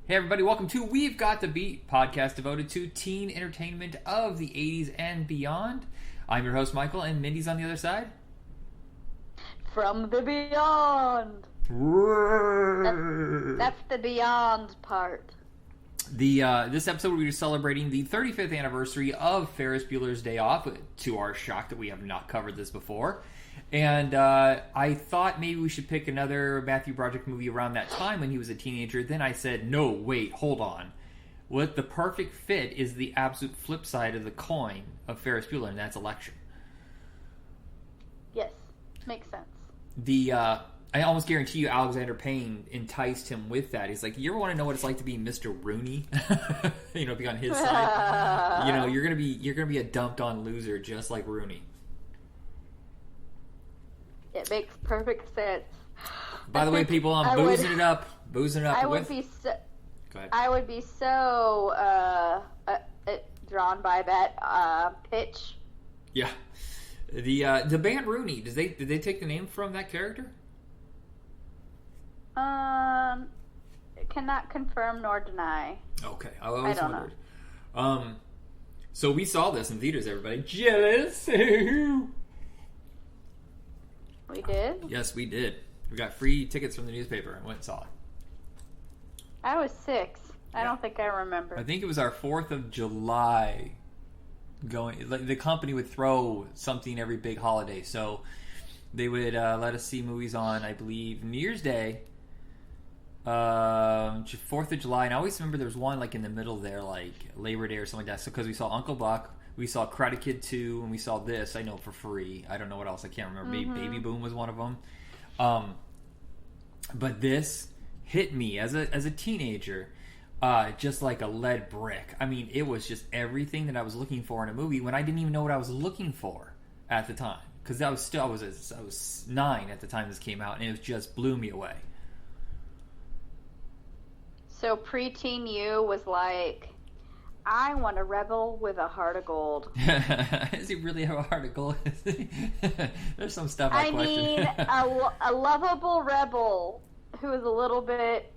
Hey everybody, welcome to We've Got the Beat, podcast devoted to teen entertainment of the 80s and beyond. I'm your host Michael, and Mindy's on the other side. From the beyond. That's the beyond part. This episode we're celebrating the 35th anniversary of Ferris Bueller's Day Off, to our shock that we have not covered this before. And I thought maybe we should pick another Matthew Broderick movie around that time when he was a teenager. Then I said, no, wait, hold on. What the perfect fit is the absolute flip side of the coin of Ferris Bueller, and that's Election. Yes, makes sense. I almost guarantee you Alexander Payne enticed him with that. He's like, you ever want to know what it's like to be Mr. Rooney? Be on his side. You're gonna be a dumped on loser just like Rooney. It makes perfect sense. By the way, people, I'm boozing it up. I would be so drawn by that pitch. Yeah. The band Rooney, did they take the name from that character? Cannot confirm nor deny. Okay, I always wondered. So we saw this in theaters, everybody. Jealous? We did? Yes, we did. We got free tickets from the newspaper and went and saw it. I was 6. I don't think I remember. I think it was our 4th of July going. Like, the company would throw something every big holiday. So they would let us see movies on, I believe, New Year's Day, 4th of July. And I always remember there was one like in the middle there, like Labor Day or something like that. So because we saw Uncle Buck. We saw Karate Kid 2, and we saw this, I know, for free. I don't know what else. I can't remember. Mm-hmm. Baby Boom was one of them. But this hit me as a teenager just like a lead brick. I mean, it was just everything that I was looking for in a movie when I didn't even know what I was looking for at the time. Because I was 9 at the time this came out, and it just blew me away. So preteen you was like, I want a rebel with a heart of gold. Does he really have a heart of gold? There's some stuff I question. mean, a lovable rebel who is a little bit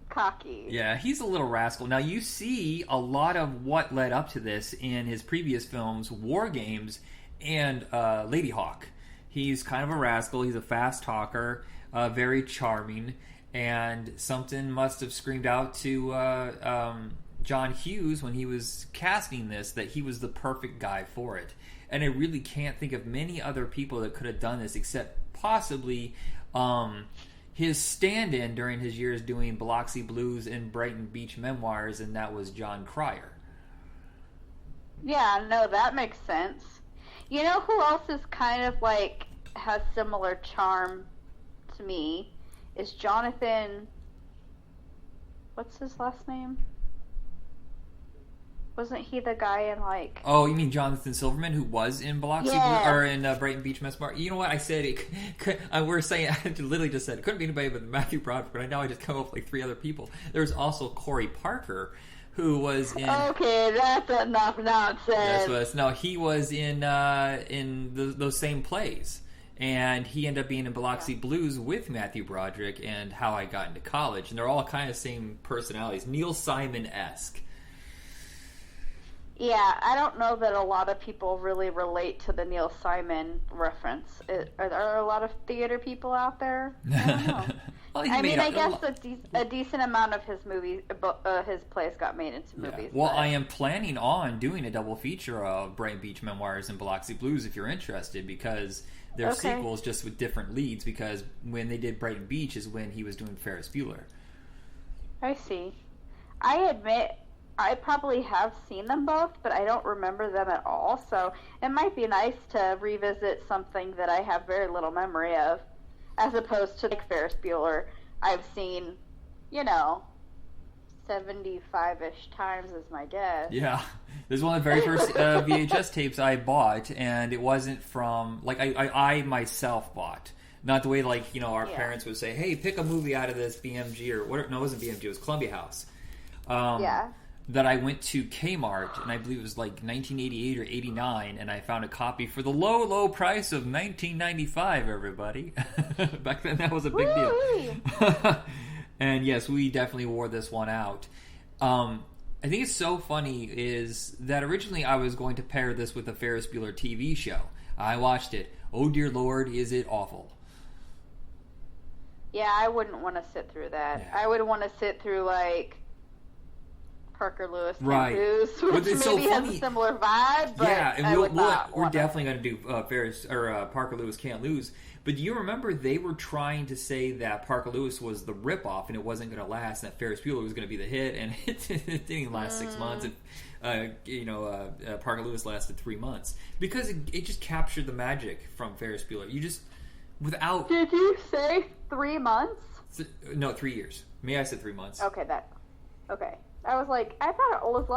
cocky. Yeah, he's a little rascal. Now, you see a lot of what led up to this in his previous films, War Games and Lady Hawk. He's kind of a rascal. He's a fast talker, very charming, and something must have screamed out to John Hughes when he was casting this that he was the perfect guy for it. And I really can't think of many other people that could have done this except possibly his stand-in during his years doing Biloxi Blues and Brighton Beach Memoirs, and that was John Cryer. Yeah, no, that makes sense. You know who else is kind of like has similar charm to me is Jonathan. What's his last name? Wasn't he the guy in like... Oh, you mean Jonathan Silverman, who was in Biloxi Blue, or in Brighton Beach Memoirs? You know what? I said it. I literally just said it couldn't be anybody but Matthew Broderick, but now I just come up with like 3 other people. There's also Corey Parker, who was in... Okay, that's enough nonsense. No, he was in those same plays. And he ended up being in Biloxi Blues with Matthew Broderick and How I Got Into College. And they're all kind of same personalities. Neil Simon-esque. Yeah, I don't know that a lot of people really relate to the Neil Simon reference. Are there a lot of theater people out there? I don't know. Well, I guess a decent amount of his movies, his plays got made into movies. Well, I am planning on doing a double feature of Brighton Beach Memoirs and Biloxi Blues if you're interested, because they're sequels just with different leads, because when they did Brighton Beach is when he was doing Ferris Bueller. I see. I admit I probably have seen them both, but I don't remember them at all, so it might be nice to revisit something that I have very little memory of, as opposed to like Ferris Bueller I've seen, 75-ish times is my guess. Yeah. This is one of the very first VHS tapes I bought, and it wasn't from, like, I myself bought. Not the way, like, our parents would say, hey, pick a movie out of this BMG, or whatever. No, it wasn't BMG, it was Columbia House. That I went to Kmart, and I believe it was like 1988 or 89, and I found a copy for the low, low price of $19.95, everybody. Back then, that was a big deal. And yes, we definitely wore this one out. I think it's so funny is that originally I was going to pair this with the Ferris Bueller TV show. I watched it. Oh dear Lord, is it awful. Yeah, I wouldn't want to sit through that. Yeah. I would want to sit through, like, Parker Lewis Right. Campus, which it's maybe so has funny. a similar vibe, but Yeah, and I would not we're want definitely going to do Ferris or Parker Lewis Can't Lose. But do you remember they were trying to say that Parker Lewis was the ripoff and it wasn't going to last, and that Ferris Bueller was going to be the hit, and it didn't last 6 months. And, Parker Lewis lasted 3 months because it just captured the magic from Ferris Bueller. You just without. Did you say 3 months? No, 3 years. I said 3 months. Okay. I was like, I thought it was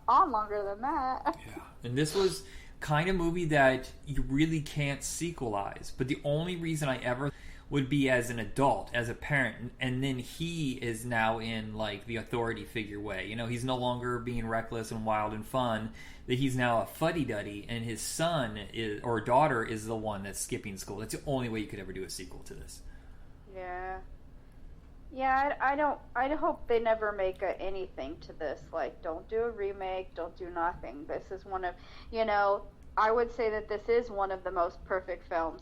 longer than that. Yeah, and this was kind of movie that you really can't sequelize. But the only reason I ever would be as an adult, as a parent, and then he is now in like the authority figure way. You know, he's no longer being reckless and wild and fun. That he's now a fuddy-duddy, and his son or daughter is the one that's skipping school. That's the only way you could ever do a sequel to this. Yeah. Yeah, I hope they never make anything to this. Like, don't do a remake, don't do nothing. This is one of, I would say that this is one of the most perfect films.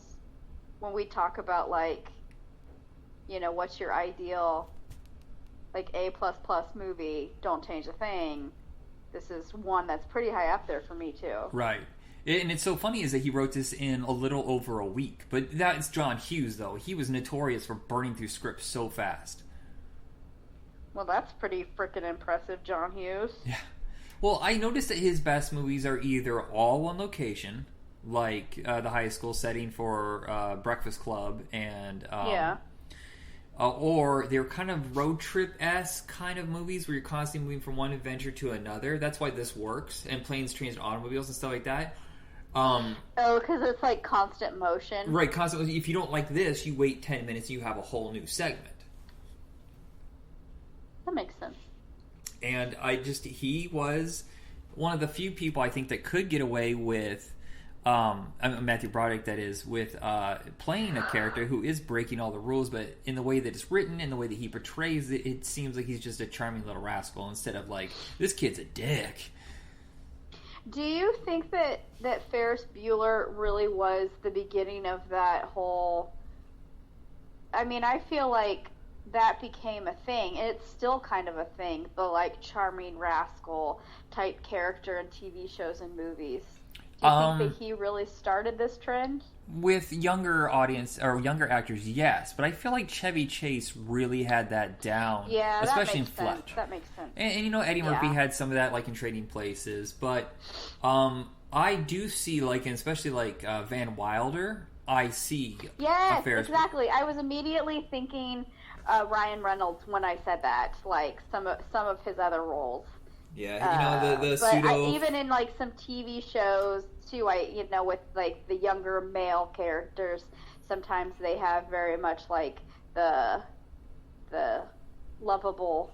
When we talk about, like, what's your ideal, like, A++ movie, don't change a thing. This is one that's pretty high up there for me, too. Right. And it's so funny is that he wrote this in a little over a week. But that's John Hughes, though. He was notorious for burning through scripts so fast. Well, that's pretty freaking impressive, John Hughes. Yeah. Well, I noticed that his best movies are either all on location, like the high school setting for Breakfast Club, and or they're kind of road trip-esque kind of movies where you're constantly moving from one adventure to another. That's why this works, and Planes, Trains, and Automobiles and stuff like that. Because it's like constant motion. Right, constantly. If you don't like this, you wait 10 minutes and you have a whole new segment. That makes sense. And he was one of the few people I think that could get away with, Matthew Broderick, that is, with playing a character who is breaking all the rules, but in the way that it's written, in the way that he portrays it, it seems like he's just a charming little rascal instead of like, this kid's a dick. Do you think that Ferris Bueller really was the beginning of that whole... I mean, I feel like that became a thing, and it's still kind of a thing, the, like, charming rascal type character in TV shows and movies. Do you think that he really started this trend? With younger audience, or younger actors, yes. But I feel like Chevy Chase really had that down. Yeah, especially that makes in sense. Fletch. That makes sense. And Eddie Murphy had some of that, like, in Trading Places. But I do see, like, and especially, like, Van Wilder, I see Yes, Ferris exactly. I was immediately thinking Ryan Reynolds when I said that, like, some of his other roles. Yeah, the but pseudo... even in, like, some TV shows, too, with, like, the younger male characters, sometimes they have very much, like, the lovable...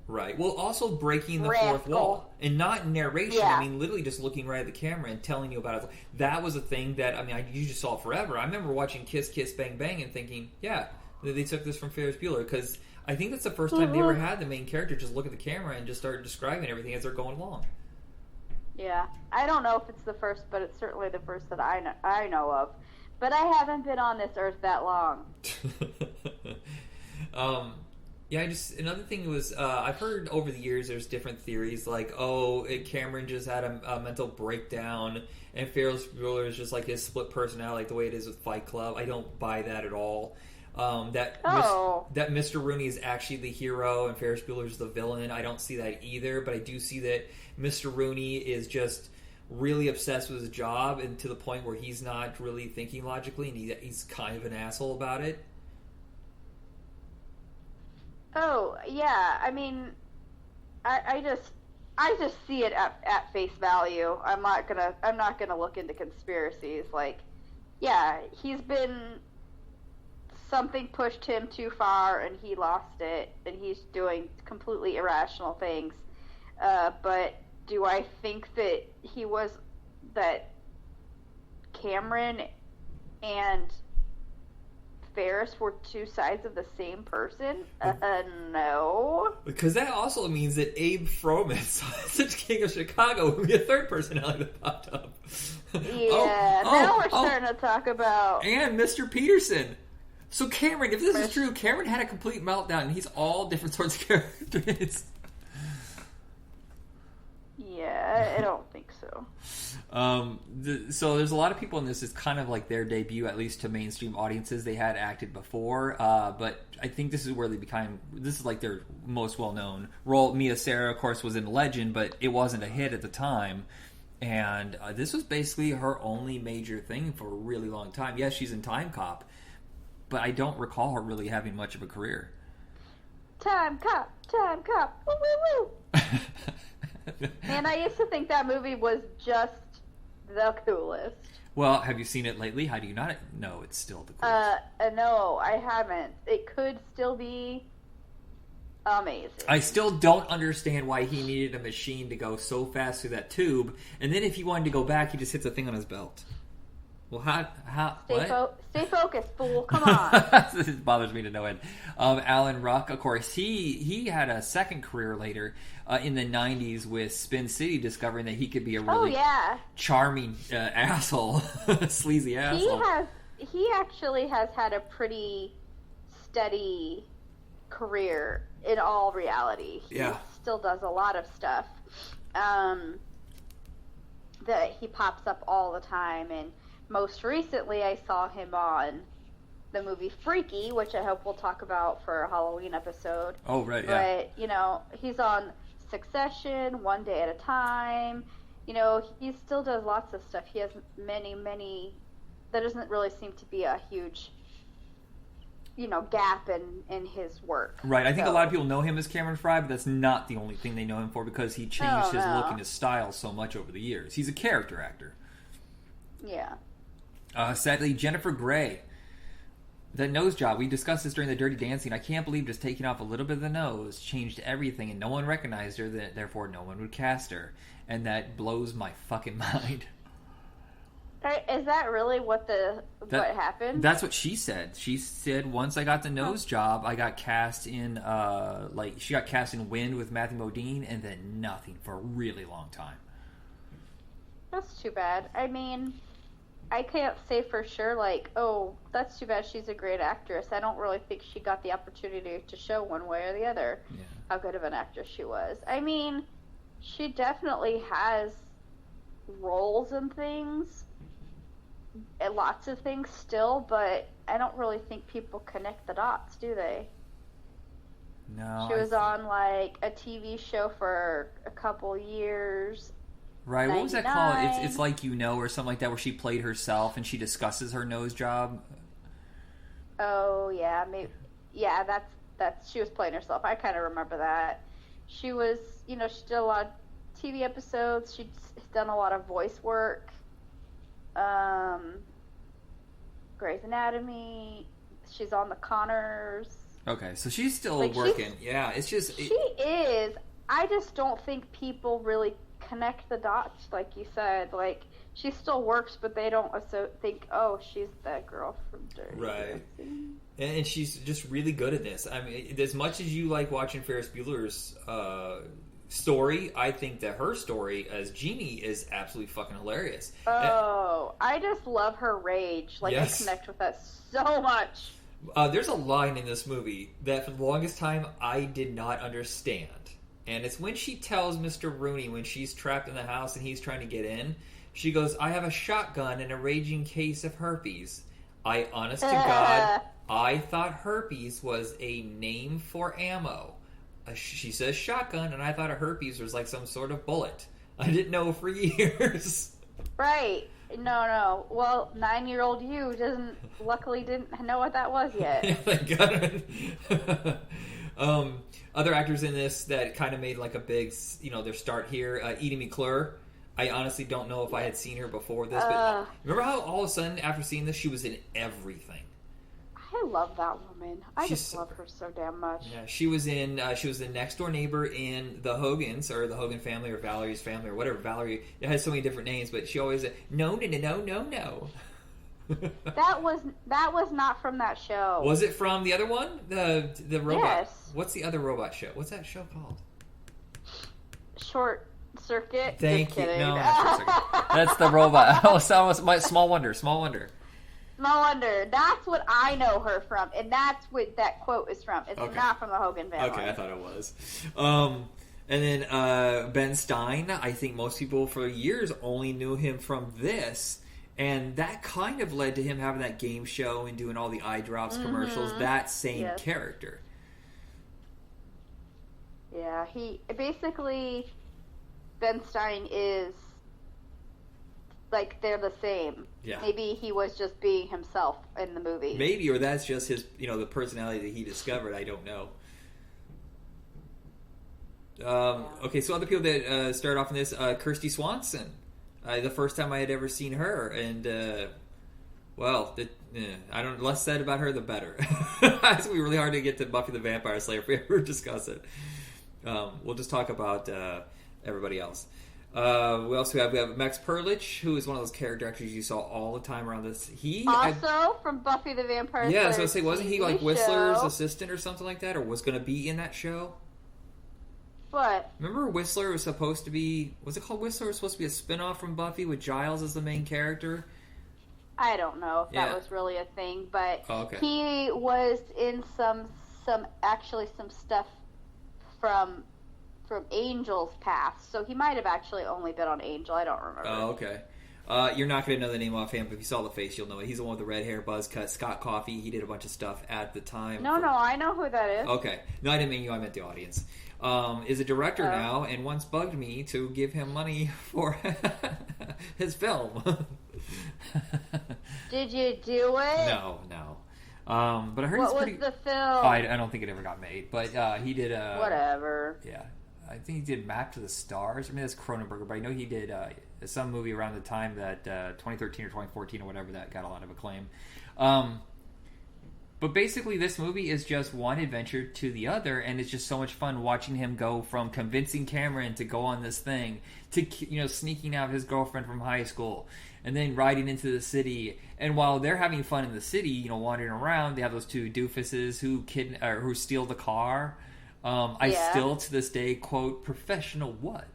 Right. Well, also breaking the rascal. fourth wall. And not narration. Yeah. I mean, literally just looking right at the camera and telling you about it. That was a thing that, I mean, you just saw it forever. I remember watching Kiss Kiss Bang Bang and thinking, yeah, they took this from Ferris Bueller, because I think that's the first time they ever had the main character just look at the camera and just start describing everything as they're going along. Yeah. I don't know if it's the first, but it's certainly the first that I know of. But I haven't been on this earth that long. Yeah, another thing was, I've heard over the years there's different theories, like, Cameron just had a mental breakdown, and Ferris Bueller is just like his split personality, like the way it is with Fight Club. I don't buy that at all. That Mr. Rooney is actually the hero and Ferris Bueller is the villain. I don't see that either, but I do see that Mr. Rooney is just really obsessed with his job, and to the point where he's not really thinking logically, and he's kind of an asshole about it. Oh, yeah. I mean, I just see it at face value. I'm not gonna look into conspiracies. Like, yeah, something pushed him too far and he lost it, and he's doing completely irrational things. But do I think that Cameron and Ferris were two sides of the same person? No. Because that also means that Abe Froman, such King of Chicago, would be a third personality that popped up. Yeah, now we're starting to talk about... And Mr. Peterson. So Cameron, if this is true, Cameron had a complete meltdown, and he's all different sorts of characters. Yeah, I don't think so. So there's a lot of people in this. It's kind of like their debut, at least to mainstream audiences. They had acted before, but I think this is where they became. This is like their most well-known role. Mia Sara, of course, was in Legend, but it wasn't a hit at the time. And this was basically her only major thing for a really long time. Yes, she's in Time Cop, but I don't recall her really having much of a career. Time Cop, woo woo woo. And I used to think that movie was just the coolest. Well, have you seen it lately? How do you not know it's still the coolest? No, I haven't. It could still be amazing. I still don't understand why he needed a machine to go so fast through that tube, and then if he wanted to go back, he just hits a thing on his belt. Well, how Stay focused, fool. Come on. This bothers me to no end. Alan Ruck, of course, he had a second career later in the 90s with Spin City, discovering that he could be a really charming asshole, sleazy asshole. He actually has had a pretty steady career in all reality. He still does a lot of stuff that he pops up all the time, and most recently, I saw him on the movie Freaky, which I hope we'll talk about for a Halloween episode. Oh, right, yeah. But, you know, he's on Succession, One Day at a Time. You know, he still does lots of stuff. He has many... There doesn't really seem to be a huge, you know, gap in his work. Right. I think a lot of people know him as Cameron Fry, but that's not the only thing they know him for because he changed his look and his style so much over the years. He's a character actor. Yeah. Sadly, Jennifer Grey. That nose job, we discussed this during the Dirty Dancing. I can't believe just taking off a little bit of the nose changed everything, and no one recognized her, therefore no one would cast her. And that blows my fucking mind. Is that really what happened? That's what she said. She said, once I got the nose job, I got cast in, she got cast in Wind with Matthew Modine, and then nothing for a really long time. That's too bad. I mean, I can't say for sure, like, oh, that's too bad, she's a great actress. I don't really think she got the opportunity to show one way or the other how good of an actress she was. I mean, she definitely has roles and things, and lots of things still, but I don't really think people connect the dots, do they? No. She was on, like, a TV show for a couple years. Right, what was that called? It's Like You Know or something like that, where she played herself and she discusses her nose job. Oh yeah, maybe. Yeah, that's she was playing herself. I kind of remember that. She was, you know, she did a lot of TV episodes. She's done a lot of voice work. Grey's Anatomy. She's on The Connors. Okay, so she's still working. It's just she is. I just don't think people really connect the dots, like you said. Like, she still works, but they don't also think, oh, she's that girl from Dirty. Right. And she's just really good at this. I mean, as much as you like watching Ferris Bueller's story, I think that her story as Jeannie is absolutely fucking hilarious. Oh, I just love her rage. Like, I connect with that so much. There's a line in this movie that for the longest time I did not understand. And it's when she tells Mr. Rooney, when she's trapped in the house and he's trying to get in, she goes, I have a shotgun and a raging case of herpes. Honest to God, I thought herpes was a name for ammo. She says shotgun, and I thought a herpes was like some sort of bullet. I didn't know for years. Right. No. Well, 9-year-old you luckily didn't know what that was yet. Thank God. Other actors in this that kind of made like a big, their start here. Edie McClure. I honestly don't know if I had seen her before this, but remember how all of a sudden after seeing this, she was in everything. I love that woman. I just love her so damn much. Yeah, she was the next door neighbor in the Hogans, or the Hogan family, or Valerie's family, or whatever. Valerie, it has so many different names, but she always said, no. That was not from that show. Was it from the other one? The robot? Yes. What's the other robot show? What's that show called? Short Circuit. Thank Just you. kidding. No, not Short Circuit. That's the robot. Oh, Small Wonder. Small Wonder. No wonder. That's what I know her from, and that's what that quote is from. It's not from the Hogan family. Okay, I thought it was. And then Ben Stein, I think most people for years only knew him from this, and that kind of led to him having that game show and doing all the eye drops commercials, that same character. Yeah, he basically, Ben Stein is like they're the same. Yeah. Maybe he was just being himself in the movie. Maybe, or that's just his, the personality that he discovered. I don't know. Okay, so other people that started off in this, Kirsty Swanson. The first time I had ever seen her, and I don't. Less said about her, the better. It's gonna be really hard to get to Buffy the Vampire Slayer if we ever discuss it. We'll just talk about everybody else. We have Max Perlich, who is one of those character actors you saw all the time around this. From Buffy the Vampire Slayer. Yeah, so I was say, wasn't he like Whistler's show. assistant or something like that, or was going to be in that show? What? Remember Whistler was supposed to be... Was it called Whistler? It was supposed to be a spin-off from Buffy with Giles as the main character? I don't know if that was really a thing, but he was in some stuff from Angel's past, so he might have actually only been on Angel. I don't remember. Oh, okay. You're not going to know the name offhand, but if you saw the face, you'll know it. He's the one with the red hair, buzz cut, Scott Coffey. He did a bunch of stuff at the time. No, I know who that is. Okay. No, I didn't mean you. I meant the audience. Is a director now, and once bugged me to give him money for his film. Did you do it? No. But I heard what was the film? I don't think it ever got made, but he did whatever. Yeah, I think he did Map to the Stars. I mean, that's Cronenberg, but I know he did some movie around the time that 2013 or 2014 or whatever that got a lot of acclaim. But basically, this movie is just one adventure to the other, and it's just so much fun watching him go from convincing Cameron to go on this thing to sneaking out his girlfriend from high school, and then riding into the city. And while they're having fun in the city, wandering around, they have those two doofuses who steal the car. I still to this day quote, "Professional what?"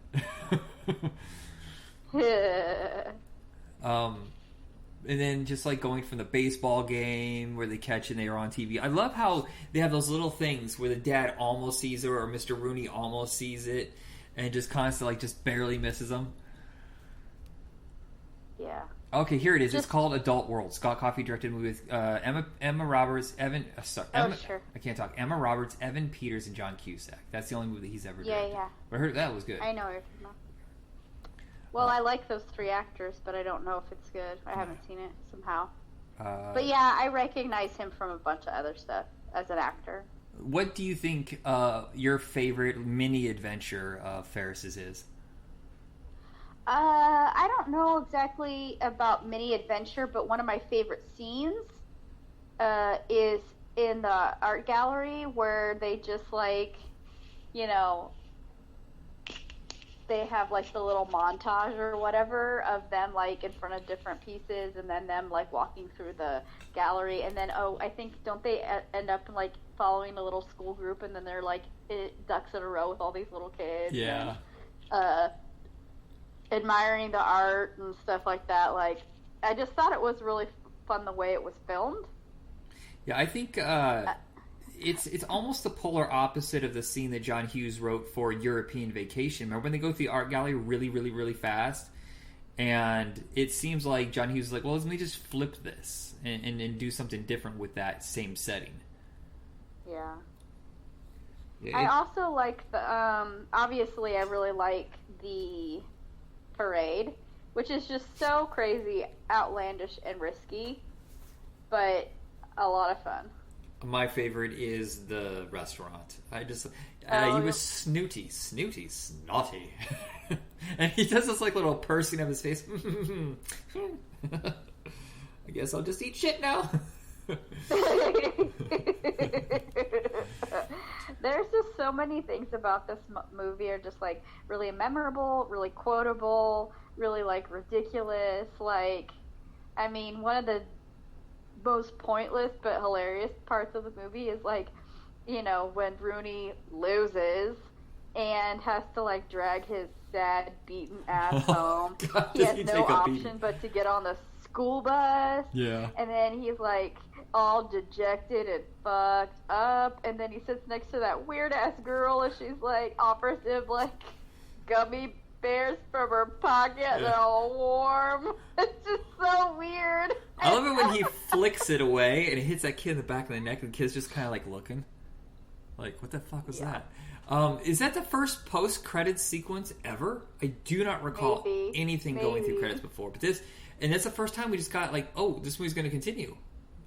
And then just like going from the baseball game where they catch and they are on TV. I love how they have those little things where the dad almost sees her or Mr. Rooney almost sees it and just constantly just barely misses them. Yeah. Okay, here it is. It's called Adult World. Scott Coffey directed a movie with Emma Roberts, Emma Roberts, Evan Peters, and John Cusack. That's the only movie that he's ever directed. Yeah. But I heard that was good. I know it. Well, I like those three actors, but I don't know if it's good. I haven't seen it somehow. But yeah, I recognize him from a bunch of other stuff as an actor. What do you think your favorite mini adventure of Ferris's is? I don't know exactly about mini adventure, but one of my favorite scenes is in the art gallery where they just they have like the little montage or whatever of them like in front of different pieces, and then them like walking through the gallery, and then I think don't they end up like following a little school group, and then they're like ducks in a row with all these little kids. Yeah. And, admiring the art and stuff like that. Like, I just thought it was really fun the way it was filmed. Yeah, I think it's almost the polar opposite of the scene that John Hughes wrote for European Vacation. Remember when they go through the art gallery really, really, really fast? And it seems like John Hughes is like, well, let me just flip this and do something different with that same setting. Yeah. I also like the, obviously I really like the parade, which is just so crazy, outlandish, and risky, but a lot of fun. My favorite is the restaurant. He was snooty, snotty. And he does this like little pursing of his face. I guess I'll just eat shit now. There's just so many things about this movie are just like really memorable, really quotable, really like ridiculous. Like, I mean, one of the most pointless but hilarious parts of the movie is like, you know, when Rooney loses and has to like drag his sad, beaten ass home. God, he has no option but to get on the school bus. Yeah. And then he's like all dejected and fucked up. And then he sits next to that weird ass girl and she's like offers him like gummy bears from her pocket. Yeah. They're all warm. It's just so weird. I love it when he flicks it away and it hits that kid in the back of the neck and the kid's just kind of like looking. Like, what the fuck was that? Is that the first post-credits sequence ever? I do not recall anything going through credits before. But that's the first time we just got like, oh, this movie's going to continue.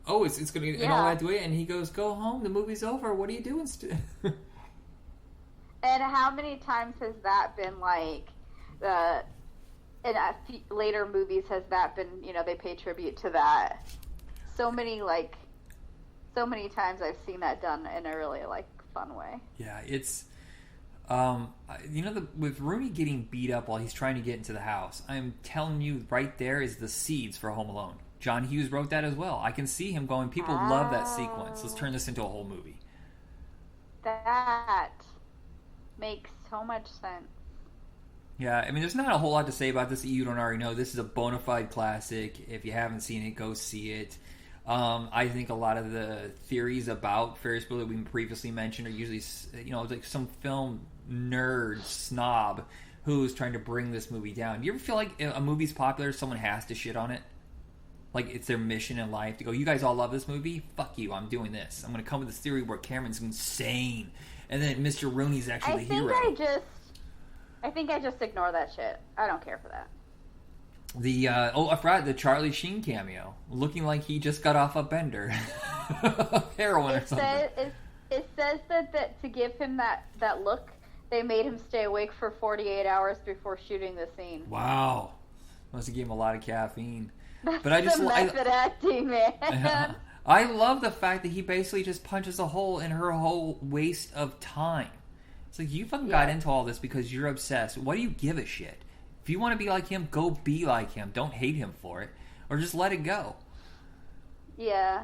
Oh, it's going to, and all that way. And he goes, go home, the movie's over. What are you doing? And how many times has that been like, in later movies has that been, you know, they pay tribute to that. So many times I've seen that done in a really like fun way. Yeah, it's with Rooney getting beat up while he's trying to get into the house, I'm telling you, right there is the seeds for Home Alone. John Hughes wrote that as well. I can see him going, people love that sequence. Let's turn this into a whole movie. That makes so much sense. Yeah, I mean, there's not a whole lot to say about this that you don't already know. This is a bona fide classic. If you haven't seen it, go see it. I think a lot of the theories about Ferris Bueller we previously mentioned are usually, you know, like some film nerd snob who's trying to bring this movie down. Do you ever feel like a movie's popular, someone has to shit on it? Like it's their mission in life to go, you guys all love this movie? Fuck you, I'm doing this. I'm going to come with this theory where Cameron's insane. And then Mr. Rooney's actually the hero. I think I just ignore that shit. I don't care for that. I forgot the Charlie Sheen cameo, looking like he just got off a bender, heroin or something. It says that to give him that look, they made him stay awake for 48 hours before shooting the scene. Wow, must have gave him a lot of caffeine. That's but I just method acting, man. I love the fact that he basically just punches a hole in her whole waste of time. It's like you fucking got into all this because you're obsessed. Why do you give a shit? If you want to be like him, go be like him. Don't hate him for it. Or just let it go. Yeah.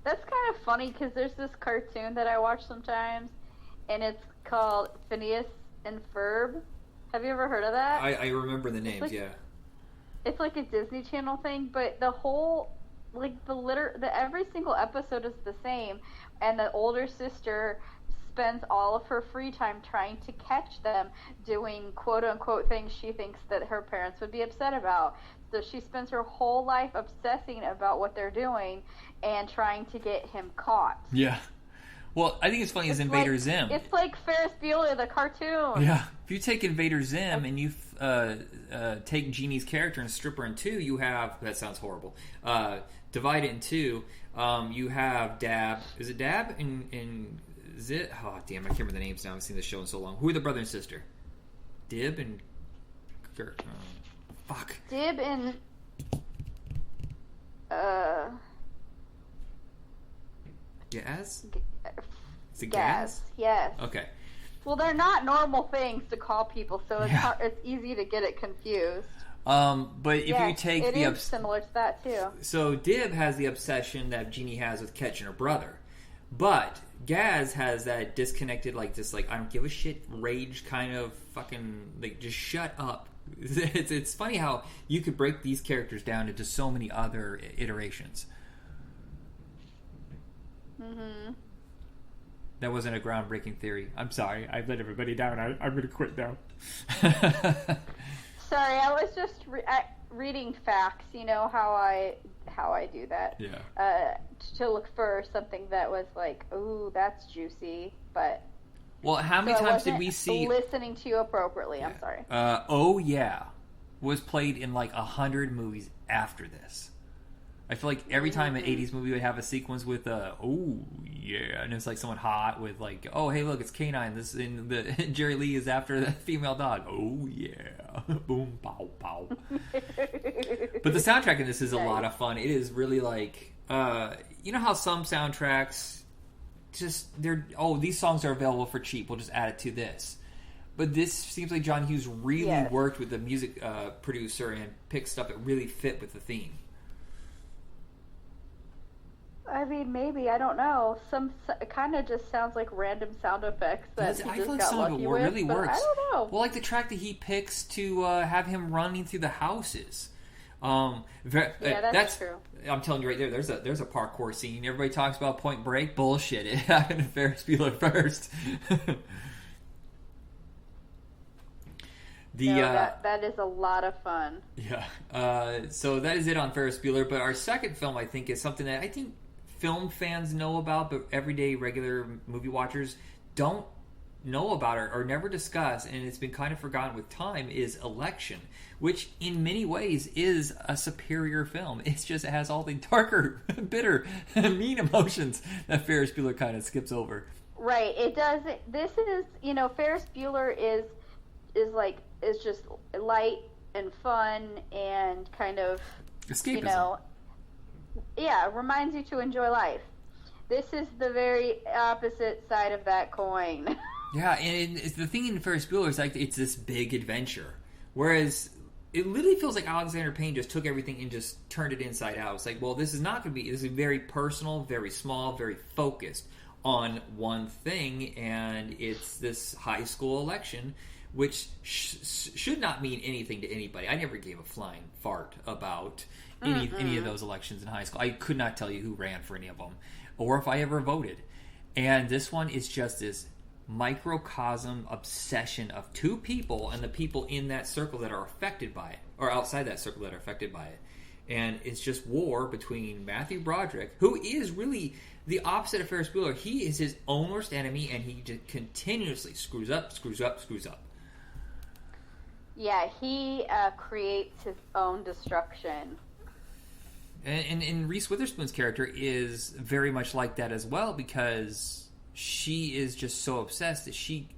That's kind of funny because there's this cartoon that I watch sometimes, and it's called Phineas and Ferb. Have you ever heard of that? I remember the names, yeah. It's like a Disney Channel thing, but the whole, like, every single episode is the same, and the older sister spends all of her free time trying to catch them doing quote-unquote things she thinks that her parents would be upset about. So she spends her whole life obsessing about what they're doing and trying to get him caught. Yeah. Well, I think it's funny as Invader Zim. It's like Ferris Bueller, the cartoon. Yeah. If you take Invader Zim and you take Jeannie's character and strip her in two, you have... That sounds horrible. Divide it in two. You have Dab. Is it Dab? Is it? Oh, damn, I can't remember the names now. I haven't seen this show in so long. Who are the brother and sister? Dib and... fuck. Dib and... Gaz? Is it Gaz? Yes. Okay. Well, they're not normal things to call people, so it's easy to get it confused. But if you take it is similar to that, too. So Dib has the obsession that Jeannie has with catching her brother. But Gaz has that disconnected, like, just, like, I don't give a shit, rage kind of fucking, like, just shut up. It's funny how you could break these characters down into so many other iterations. Mm-hmm. That wasn't a groundbreaking theory. I'm sorry. I've let everybody down. I'm going to quit now. Sorry, I was just reading facts. You know how I do that. Yeah. To look for something that was like, ooh, that's juicy. But well, how many times did we see listening to you appropriately? Yeah. I'm sorry. Oh yeah, was played in like 100 movies after this. I feel like every time an 80s movie would have a sequence with oh yeah, and it's like someone hot with like, oh hey look, it's K-9. This in the Jerry Lee is after the female dog. Oh yeah, boom pow pow. But the soundtrack in this is a lot of fun. It is really like you know how some soundtracks just these songs are available for cheap. We'll just add it to this. But this seems like John Hughes really worked with the music producer and picked stuff that really fit with the theme. I mean, maybe, I don't know. It kind of just sounds like random sound effects that he I just feel like got some of lucky it with. really but works. I don't know. Well, like the track that he picks to have him running through the houses. That's true. I'm telling you right there. There's a parkour scene. Everybody talks about Point Break. Bullshit. It happened to Ferris Bueller first. That is a lot of fun. Yeah. So that is it on Ferris Bueller. But our second film, I think, is something that I think film fans know about, but everyday regular movie watchers don't know about or never discuss, and it's been kind of forgotten with time, is Election, which in many ways is a superior film. It has all the darker, bitter, mean emotions that Ferris Bueller kind of skips over. Right, it does. This is, Ferris Bueller is just light and fun and kind of escapism. Reminds you to enjoy life. This is the very opposite side of that coin. Yeah, and the thing in Ferris Bueller is like it's this big adventure, whereas it literally feels like Alexander Payne just took everything and just turned it inside out. It's like, well, this is not going to be. This is very personal, very small, very focused on one thing, and it's this high school election, which should not mean anything to anybody. I never gave a flying fart about any of those elections in high school. I could not tell you who ran for any of them, or if I ever voted. And this one is just this microcosm obsession of two people and the people in that circle that are affected by it, or outside that circle that are affected by it. And it's just war between Matthew Broderick, who is really the opposite of Ferris Bueller. He is his own worst enemy, and he just continuously screws up. Yeah, he creates his own destruction. And Reese Witherspoon's character is very much like that as well, because she is just so obsessed that she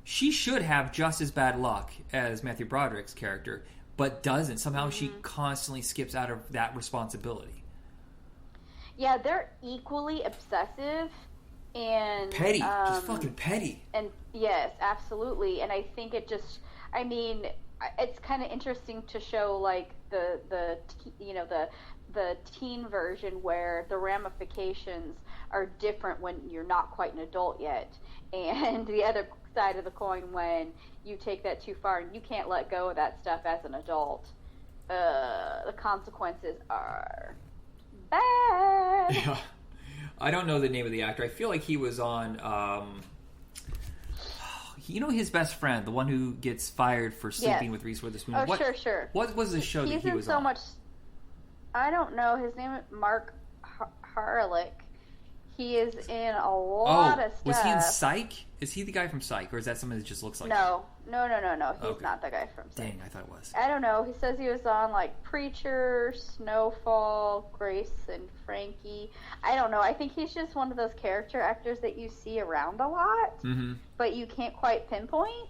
should have just as bad luck as Matthew Broderick's character, but doesn't. Somehow she constantly skips out of that responsibility. Yeah, they're equally obsessive and petty, just fucking petty. And yes, absolutely. And I think it's kind of interesting to show like the teen version where the ramifications are different when you're not quite an adult yet, and the other side of the coin when you take that too far and you can't let go of that stuff as an adult. The consequences are bad. Yeah. I don't know the name of the actor. I feel like he was on his best friend, the one who gets fired for sleeping with Reese Witherspoon. Oh, sure. What was the show that he was on? I don't know. His name is Mark Harlick. He is in a lot of stuff. Was he in Psych? Is he the guy from Psych, or is that someone that just looks like him? No. He's not the guy from Psych. Dang, I thought it was. I don't know. He says he was on like Preacher, Snowfall, Grace and Frankie. I don't know. I think he's just one of those character actors that you see around a lot, but you can't quite pinpoint.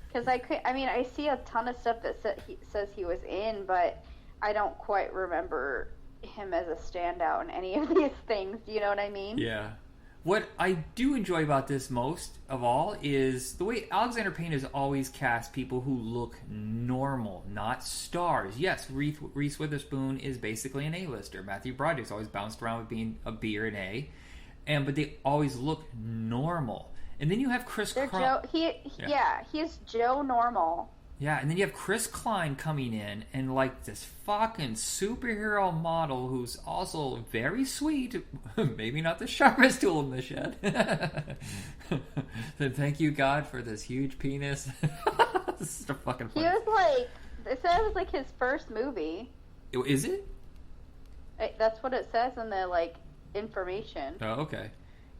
Because I see a ton of stuff that says he was in, but I don't quite remember him as a standout in any of these things. Do you know what I mean? Yeah. What I do enjoy about this most of all is the way Alexander Payne has always cast people who look normal, not stars. Yes, Reese Witherspoon is basically an A-lister. Matthew Broderick's always bounced around with being a B or an A, but they always look normal. And then you have Chris Klein. He's Joe Normal. Yeah, and then you have Chris Klein coming in and like this fucking superhero model who's also very sweet, maybe not the sharpest tool in the shed. Then thank you, God, for this huge penis. This is a fucking funny. He was like, it said it was like his first movie. Is it? That's what it says in the information. Oh, okay.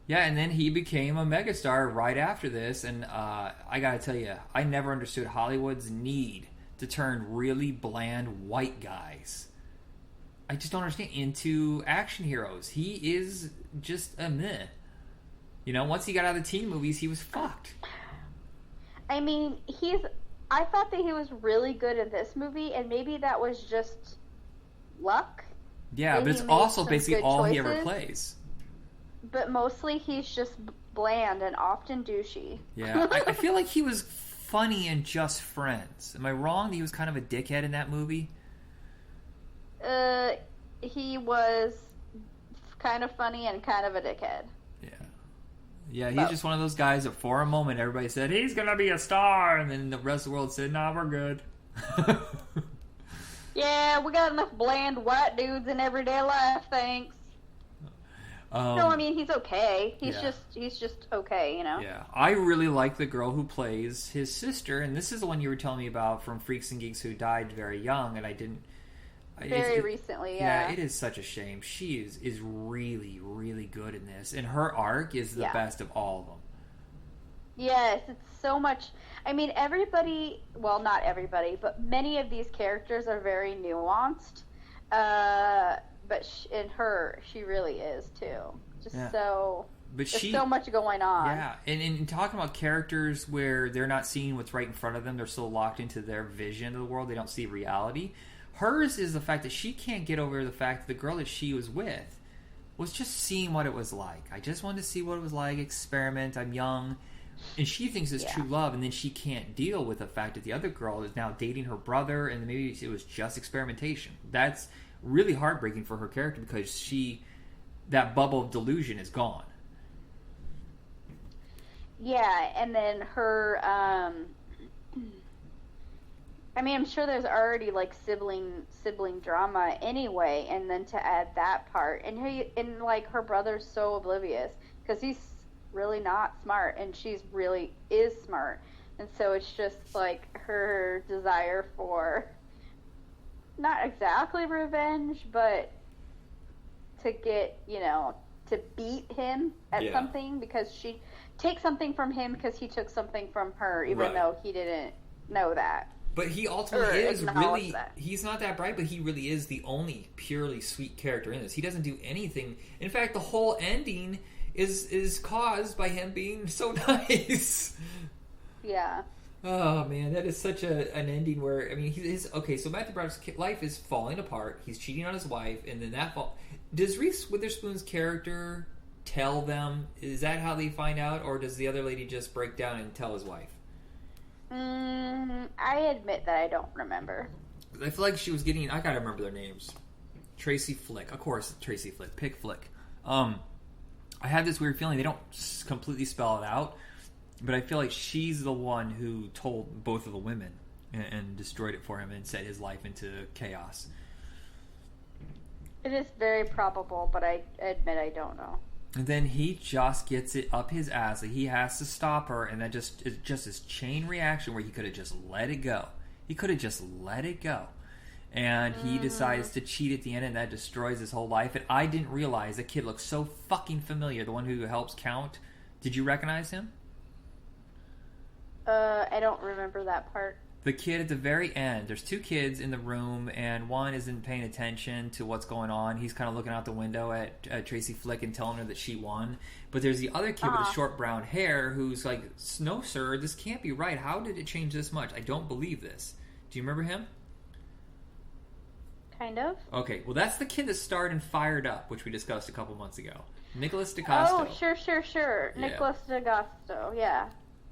Yeah, and then he became a megastar right after this, and I gotta tell you, I never understood Hollywood's need to turn really bland white guys, I just don't understand, into action heroes. He is just a meh. Once he got out of the teen movies, he was fucked. I mean, I thought that he was really good in this movie, and maybe that was just luck. Yeah, but it's also basically all he ever plays. But mostly he's just bland and often douchey. Yeah, I feel like he was funny in Just Friends. Am I wrong that he was kind of a dickhead in that movie? He was kind of funny and kind of a dickhead. Yeah, he's just one of those guys that for a moment everybody said, he's going to be a star, and then the rest of the world said, nah, we're good. Yeah, we got enough bland white dudes in everyday life, thanks. No, I mean, he's okay. He's just okay, you know? Yeah. I really like the girl who plays his sister, and this is the one you were telling me about from Freaks and Geeks, who died very young, and I didn't... Very recently, yeah. Yeah, it is such a shame. She is really, really good in this, and her arc is the best of all of them. Yes, it's so much... I mean, everybody... Well, not everybody, but many of these characters are very nuanced. But in her, she really is, too. So... But there's so much going on. Yeah, and in talking about characters where they're not seeing what's right in front of them, they're so locked into their vision of the world, they don't see reality. Hers is the fact that she can't get over the fact that the girl that she was with was just seeing what it was like. I just wanted to see what it was like, experiment, I'm young. And she thinks it's true love, and then she can't deal with the fact that the other girl is now dating her brother, and maybe it was just experimentation. That's really heartbreaking for her character because that bubble of delusion is gone. Yeah, and then her... I mean, I'm sure there's already like sibling drama anyway, and then to add that part, and like her brother's so oblivious because he's really not smart, and she's really is smart, and so it's just like her desire for not exactly revenge, but to get to beat him at something because she takes something from him because he took something from her, even though he didn't know that. But he ultimately is really... He's not that bright, but he really is the only purely sweet character in this. He doesn't do anything. In fact, the whole ending is caused by him being so nice. Yeah. Oh, man, that is such an ending where... I mean, so Matthew Broderick's life is falling apart. He's cheating on his wife, and then that... Does Reese Witherspoon's character tell them? Is that how they find out? Or does the other lady just break down and tell his wife? I admit that I don't remember. I feel like she was getting... I gotta remember their names. Tracy Flick. Of course, Tracy Flick. Pick Flick. I had this weird feeling. They don't completely spell it out, but I feel like she's the one who told both of the women and destroyed it for him and set his life into chaos. It is very probable, but I admit I don't know. And then he just gets it up his ass that he has to stop her, and that is just this chain reaction where he could have just let it go. He could have just let it go. And he decides to cheat at the end, and that destroys his whole life. And I didn't realize the kid looked so fucking familiar, the one who helps count. Did you recognize him? I don't remember that part. The kid at the very end, there's two kids in the room, and one isn't paying attention to what's going on. He's kind of looking out the window at Tracy Flick and telling her that she won. But there's the other kid with the short brown hair who's like, no, sir, this can't be right. How did it change this much? I don't believe this. Do you remember him? Kind of. Okay, well, that's the kid that starred in Fired Up, which we discussed a couple months ago. Nicholas DeCosto. Oh, sure. Yeah. Nicholas DeCosto, yeah.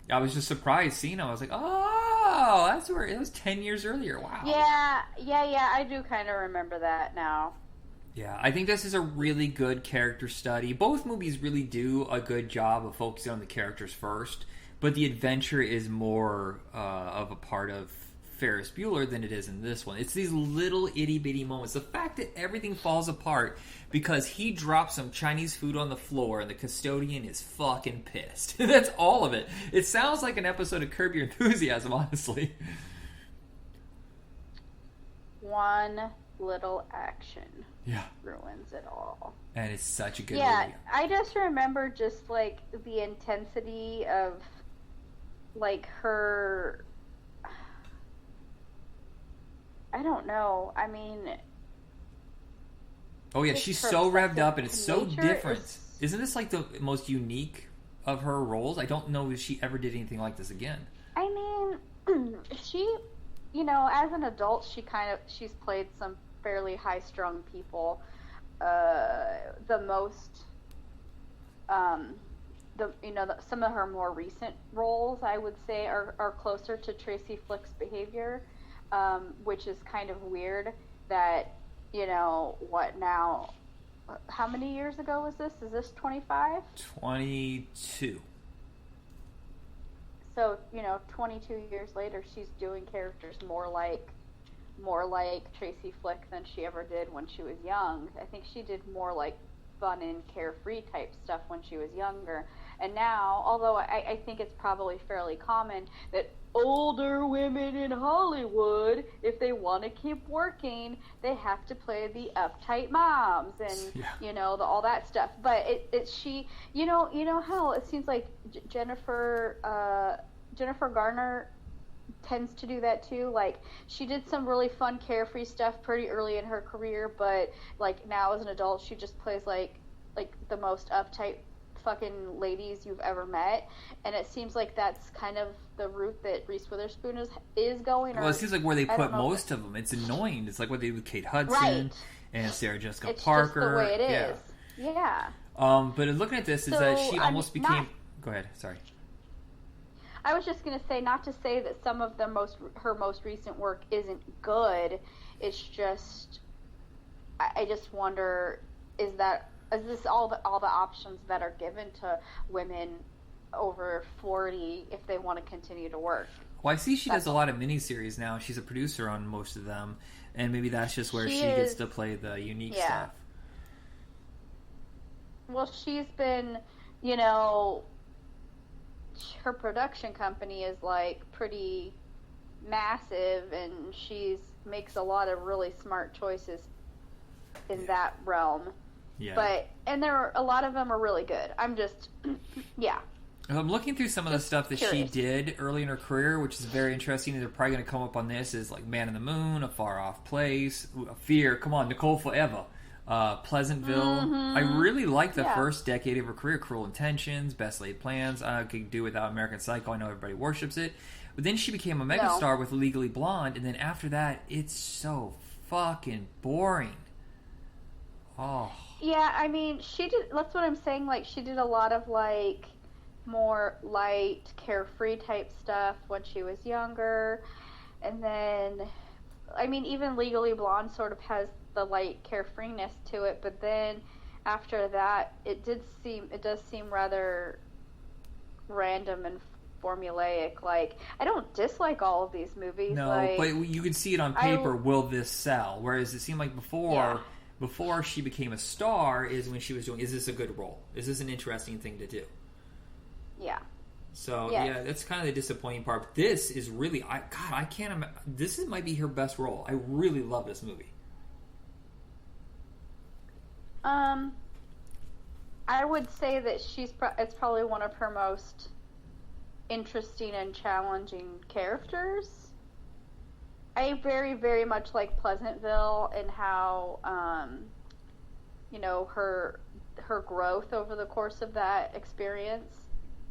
I was just surprised seeing him. I was like, oh, that's where it was 10 years earlier. Wow. Yeah. I do kind of remember that now. Yeah, I think this is a really good character study. Both movies really do a good job of focusing on the characters first, but the adventure is more of a part of Ferris Bueller than it is in this one. It's these little itty-bitty moments. The fact that everything falls apart because he dropped some Chinese food on the floor and the custodian is fucking pissed. That's all of it. It sounds like an episode of Curb Your Enthusiasm, honestly. One little action ruins it all. And it's such a good movie. Yeah, I just remember just like the intensity of like her... I don't know. I mean... Oh, yeah, she's so revved up, and it's so different. Isn't this, like, the most unique of her roles? I don't know if she ever did anything like this again. I mean, she, as an adult, she's played some fairly high-strung people. The most, some of her more recent roles, I would say, are closer to Tracy Flick's behavior. Which is kind of weird that, what now, how many years ago was this? Is this 25? 22. So, 22 years later, she's doing characters more like Tracy Flick than she ever did when she was young. I think she did more like fun and carefree type stuff when she was younger. And now, although I think it's probably fairly common that older women in Hollywood, if they want to keep working, they have to play the uptight moms and all that stuff. But she, how it seems like Jennifer Garner tends to do that too. Like, she did some really fun carefree stuff pretty early in her career, but like now as an adult she just plays like the most uptight fucking ladies you've ever met, and it seems like that's kind of the route that Reese Witherspoon is going. Well, it seems like where they put most of them. It's annoying. It's like what they did with Kate Hudson and Sarah Jessica Parker. Just the way it is. Yeah. But looking at this, is that she almost became. Go ahead. Sorry. I was just going to say, not to say that some of her most recent work isn't good. It's just, I just wonder, is this all the options that are given to women over 40 if they want to continue to work? Well, I see she does a lot of miniseries now. She's a producer on most of them, and maybe that's just where she gets to play the unique stuff. Well, she's been, her production company is like pretty massive, and she makes a lot of really smart choices in that realm. Yeah. And a lot of them are really good. I'm just, I'm looking through some of the stuff that she did early in her career, which is very interesting. They're probably going to come up on this is like Man in the Moon, A Far Off Place, Fear. Come on, Nicole Forever. Pleasantville. I really like the first decade of her career. Cruel Intentions, Best Laid Plans. I could do without American Psycho. I know everybody worships it. But then she became a megastar with Legally Blonde, and then after that, it's so fucking boring. Oh. Yeah, I mean, she did. That's what I'm saying. Like, she did a lot of like more light, carefree type stuff when she was younger, and then, I mean, even Legally Blonde sort of has the light carefreeness to it, but then after that it does seem rather random and formulaic. Like, I don't dislike all of these movies. No, but you could see it on paper. Will this sell? Whereas it seemed like before she became a star is when she was doing, is this a good role? Is this an interesting thing to do? Yeah. So that's kind of the disappointing part. This is really, I can't imagine. This might be her best role. I really love this movie. I would say that it's probably one of her most interesting and challenging characters. I very, very much like Pleasantville and how, her growth over the course of that experience.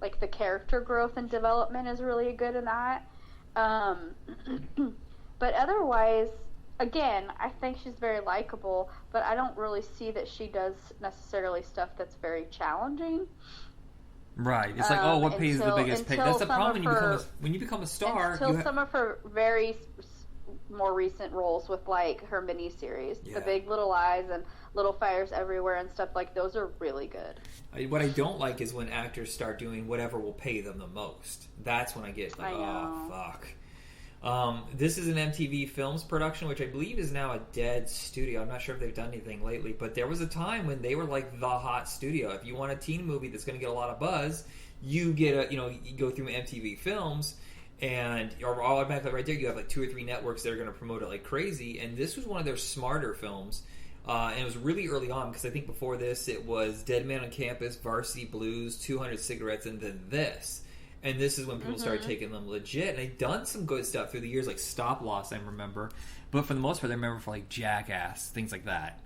Like, the character growth and development is really good in that. But otherwise, again, I think she's very likable, but I don't really see that she does necessarily stuff that's very challenging. Right. It's like, what pays the biggest pay? That's the problem when you become a star. Until some of her very more recent roles with, like, her miniseries. The Big Little Lies and Little Fires Everywhere and stuff, like, those are really good. What I don't like is when actors start doing whatever will pay them the most. That's when I get like, oh, fuck. This is an MTV Films production, which I believe is now a dead studio. I'm not sure if they've done anything lately, but there was a time when they were like the hot studio. If you want a teen movie that's going to get a lot of buzz, you get you go through MTV Films, and automatically right there you have like 2 or 3 networks that are going to promote it like crazy. And this was one of their smarter films, and it was really early on because I think before this it was Dead Man on Campus, Varsity Blues, 200 Cigarettes, and then this. And this is when people started taking them legit. And they've done some good stuff through the years, like Stop Loss, I remember. But for the most part, I remember for like Jackass, things like that.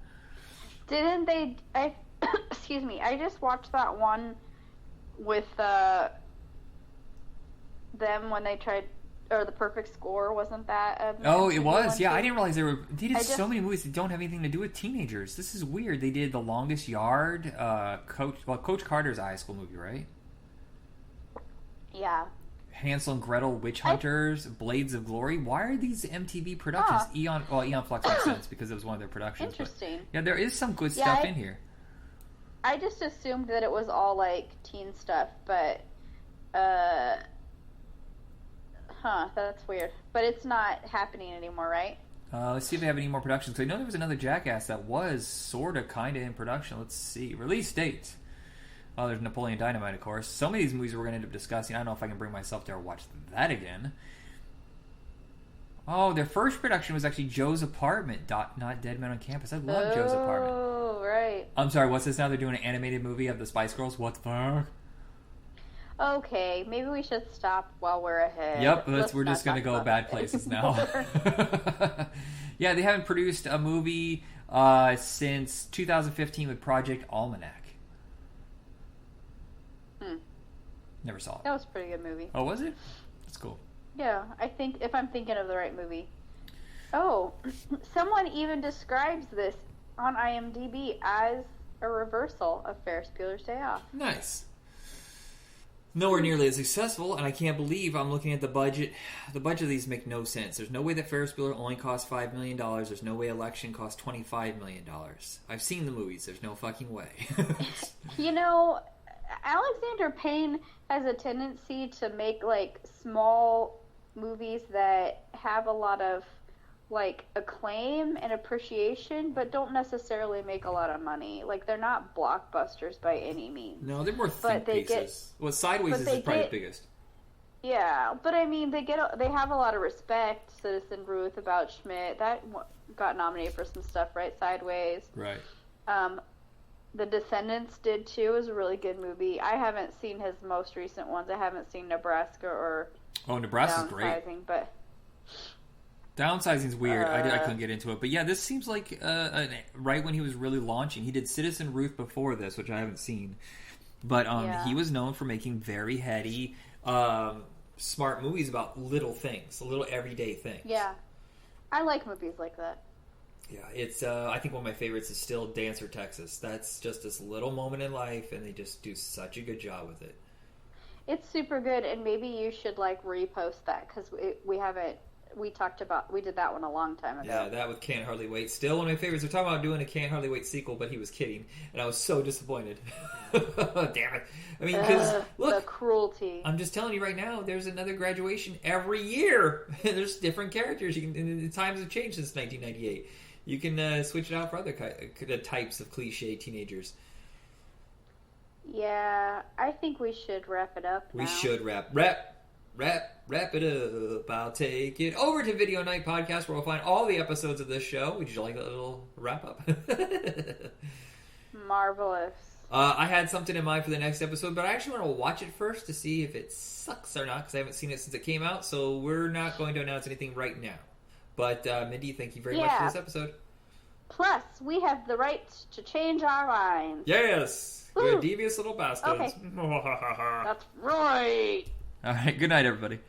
Didn't they... excuse me. I just watched that one with them when they tried... Or The Perfect Score, wasn't that? It was. Yeah, I didn't realize they did so many movies that don't have anything to do with teenagers. This is weird. They did The Longest Yard, Coach Carter's a high school movie, right? Yeah. Hansel and Gretel, Witch Hunters, Blades of Glory. Why are these MTV productions? Eon Flux makes sense because it was one of their productions. Interesting. Yeah, there is some good stuff in here. I just assumed that it was all like teen stuff, but that's weird. But it's not happening anymore, right? Let's see if they have any more productions. So I know there was another Jackass that was sort of, kind of in production. Let's see. Release date. Oh, there's Napoleon Dynamite, of course. Some of these movies we're going to end up discussing. I don't know if I can bring myself to watch that again. Oh, their first production was actually Joe's Apartment, not Dead Men on Campus. I love Joe's Apartment. Oh, right. I'm sorry, what's this now? They're doing an animated movie of the Spice Girls? What the fuck? Okay, maybe we should stop while we're ahead. Yep, we're just going to go bad places now. Yeah, they haven't produced a movie since 2015 with Project Almanac. Never saw it. That was a pretty good movie. Oh, was it? That's cool. Yeah, I think if I'm thinking of the right movie. Oh, someone even describes this on IMDb as a reversal of Ferris Bueller's Day Off. Nice. Nowhere nearly as successful, and I can't believe I'm looking at the budget. The budget of these make no sense. There's no way that Ferris Bueller only cost $5 million. There's no way Election cost $25 million. I've seen the movies. There's no fucking way. You know, Alexander Payne has a tendency to make, like, small movies that have a lot of, like, acclaim and appreciation, but don't necessarily make a lot of money. Like, they're not blockbusters by any means. No, they're more think pieces. Sideways is probably the biggest. Yeah, but I mean, they have a lot of respect. Citizen Ruth, About Schmidt, that got nominated for some stuff, right? Sideways. Right. The Descendants did too. It was a really good movie. I haven't seen his most recent ones. I haven't seen Nebraska or Nebraska's great. But Downsizing's weird. I couldn't get into it. But yeah, this seems like right when he was really launching. He did Citizen Ruth before this, which I haven't seen. But he was known for making very heady, smart movies about little things, little everyday things. Yeah. I like movies like that. Yeah, it's. I think one of my favorites is still Dancer, Texas. That's just this little moment in life, and they just do such a good job with it. It's super good, and maybe you should like repost that because we haven't. We did that one a long time ago. Yeah, that with Can't Hardly Wait. Still one of my favorites. They're talking about doing a Can't Hardly Wait sequel, but he was kidding, and I was so disappointed. Damn it! I mean, because look, the cruelty. I'm just telling you right now. There's another graduation every year. There's different characters. You can. The times have changed since 1998. You can switch it out for other types of cliche teenagers. Yeah, I think we should wrap it up now. We should wrap it up. I'll take it over to Video Night Podcast, where we'll find all the episodes of this show. Would you like a little wrap up? Marvelous. I had something in mind for the next episode, but I actually want to watch it first to see if it sucks or not, because I haven't seen it since it came out, so we're not going to announce anything right now. But, Mindy, thank you very much for this episode. Plus, we have the right to change our minds. Yes! Woo. We're devious little bastards. Okay. That's right! All right, good night, everybody.